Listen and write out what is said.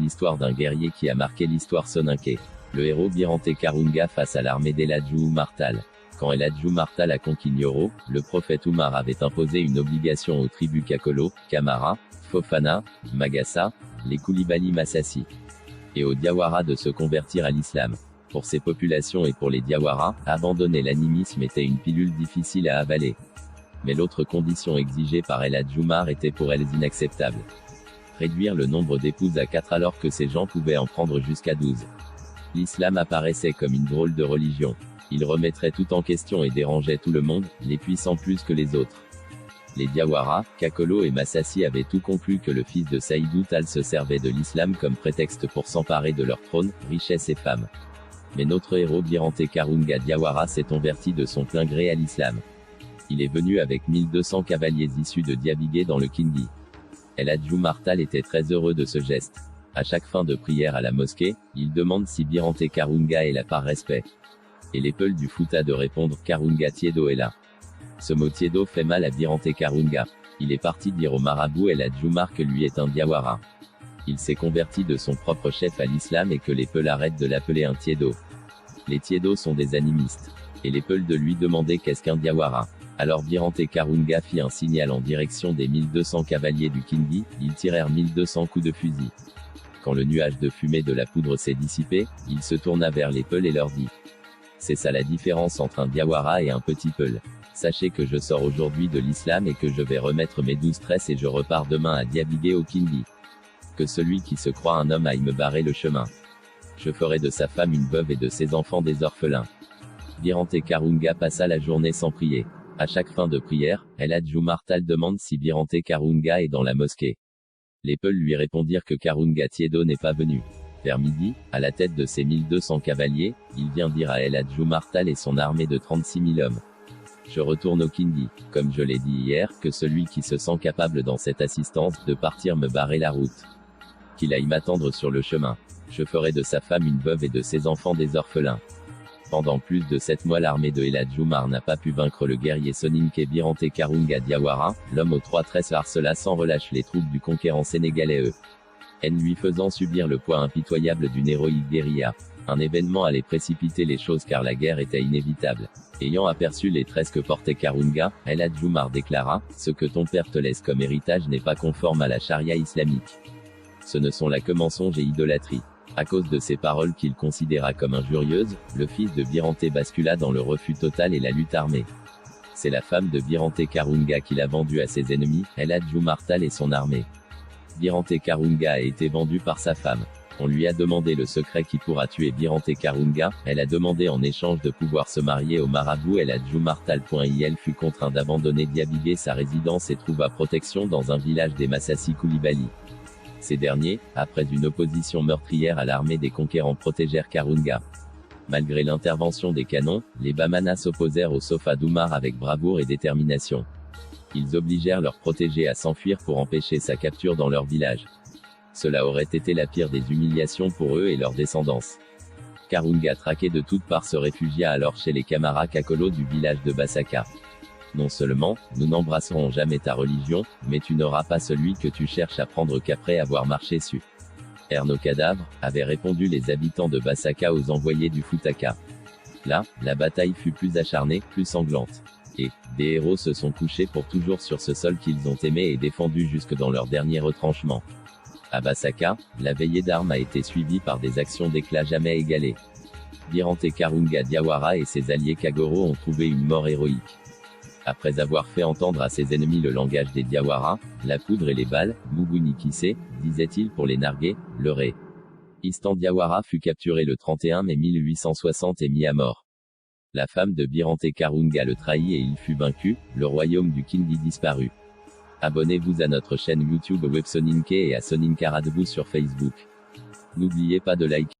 l'histoire d'un guerrier qui a marqué l'histoire soninké. Le héros Birante Karunga face à l'armée d'Eladju Umartal. Quand Eladju Umartal a conquis Nyoro, le prophète Umar avait imposé une obligation aux tribus Kakolo, Kamara, Fofana, Magassa, les Koulibaly Massassi et aux Diawara de se convertir à l'islam. Pour ces populations et pour les Diawara, abandonner l'animisme était une pilule difficile à avaler. Mais l'autre condition exigée par Eladju Umar était pour elles inacceptable. Réduire le nombre d'épouses à 4 alors que ces gens pouvaient en prendre jusqu'à 12. L'islam apparaissait comme une drôle de religion. Il remettrait tout en question et dérangeait tout le monde, les puissants plus que les autres. Les Diawara, Kakolo et Massassi avaient tout conclu que le fils de Saïdou Tal se servait de l'islam comme prétexte pour s'emparer de leur trône, richesse et femmes. Mais notre héros Birante Karunga Diawara s'est converti de son plein gré à l'islam. Il est venu avec 1200 cavaliers issus de Diabigué dans le Kingi. Eladju Umartal était très heureux de ce geste. À chaque fin de prière à la mosquée, il demande si Birante Karunga est là par respect. Et les peuls du Fouta de répondre Karunga Tiedo est là. Ce mot Tiedo fait mal à Birante Karunga. Il est parti dire au marabout Eladju Umar que lui est un Diawara. Il s'est converti de son propre chef à l'islam et que les peuls arrêtent de l'appeler un Tiedo. Les Tiedos sont des animistes. Et les peuls de lui demander qu'est-ce qu'un Diawara. Alors Birante Karunga fit un signal en direction des 1200 cavaliers du Kingi, ils tirèrent 1200 coups de fusil. Quand le nuage de fumée de la poudre s'est dissipé, il se tourna vers les peuls et leur dit: c'est ça la différence entre un Diawara et un petit peul. Sachez que je sors aujourd'hui de l'islam et que je vais remettre mes 12 tresses et je repars demain à Diabigué au Kingi. Que celui qui se croit un homme aille me barrer le chemin. Je ferai de sa femme une veuve et de ses enfants des orphelins. Birante Karunga passa la journée sans prier. À chaque fin de prière, Eladju Umartal demande si Birante Karunga est dans la mosquée. Les peuls lui répondirent que Karunga Tiedo n'est pas venu. Vers midi, à la tête de ses 1200 cavaliers, il vient dire à Eladju Umartal et son armée de 36 000 hommes: je retourne au Kingi, comme je l'ai dit hier, que celui qui se sent capable dans cette assistance de partir me barrer la route. Qu'il aille m'attendre sur le chemin. Je ferai de sa femme une veuve et de ses enfants des orphelins. Pendant plus de 7 mois l'armée de Eladju Umar n'a pas pu vaincre le guerrier soninké Birante Karunga Diawara, l'homme aux 3 tresses harcela sans relâche les troupes du conquérant sénégalais lui faisant subir le poids impitoyable d'une héroïque guérilla. Un événement allait précipiter les choses car la guerre était inévitable. Ayant aperçu les tresses que portait Karunga, Eladju Umar déclara: ce que ton père te laisse comme héritage n'est pas conforme à la charia islamique. Ce ne sont là que mensonges et idolâtrie. À cause de ces paroles qu'il considéra comme injurieuses, le fils de Birante bascula dans le refus total et la lutte armée. C'est la femme de Birante Karunga qui l'a vendu à ses ennemis, Eladju Umartal et son armée. Birante Karunga a été vendu par sa femme. On lui a demandé le secret qui pourra tuer Birante Karunga, elle a demandé en échange de pouvoir se marier au marabout Eladju Umartal. Il fut contraint d'abandonner Diabigué sa résidence et trouva protection dans un village des Massassi Koulibaly. Ces derniers, après une opposition meurtrière à l'armée des conquérants, protégèrent Karunga. Malgré l'intervention des canons, les Bamanas s'opposèrent au Sofa d'Umar avec bravoure et détermination. Ils obligèrent leurs protégés à s'enfuir pour empêcher sa capture dans leur village. Cela aurait été la pire des humiliations pour eux et leur descendance. Karunga, traqué de toutes parts, se réfugia alors chez les Kamara Kakolo du village de Basaka. Non seulement, nous n'embrasserons jamais ta religion, mais tu n'auras pas celui que tu cherches à prendre qu'après avoir marché sur nos cadavres, avaient répondu les habitants de Basaka aux envoyés du Futaka. Là, la bataille fut plus acharnée, plus sanglante. Et, des héros se sont couchés pour toujours sur ce sol qu'ils ont aimé et défendu jusque dans leur dernier retranchement. À Basaka, la veillée d'armes a été suivie par des actions d'éclat jamais égalées. Birante Karunga Diawara et ses alliés Kagoro ont trouvé une mort héroïque. Après avoir fait entendre à ses ennemis le langage des Diawara, la poudre et les balles, Muguni Kise, disait-il pour les narguer, le ré. Istan Diawara fut capturé le 31 mai 1860 et mis à mort. La femme de Birante Karunga le trahit et il fut vaincu, le royaume du Kingi disparut. Abonnez-vous à notre chaîne YouTube Web Soninké et à Soninka Radebou sur Facebook. N'oubliez pas de liker.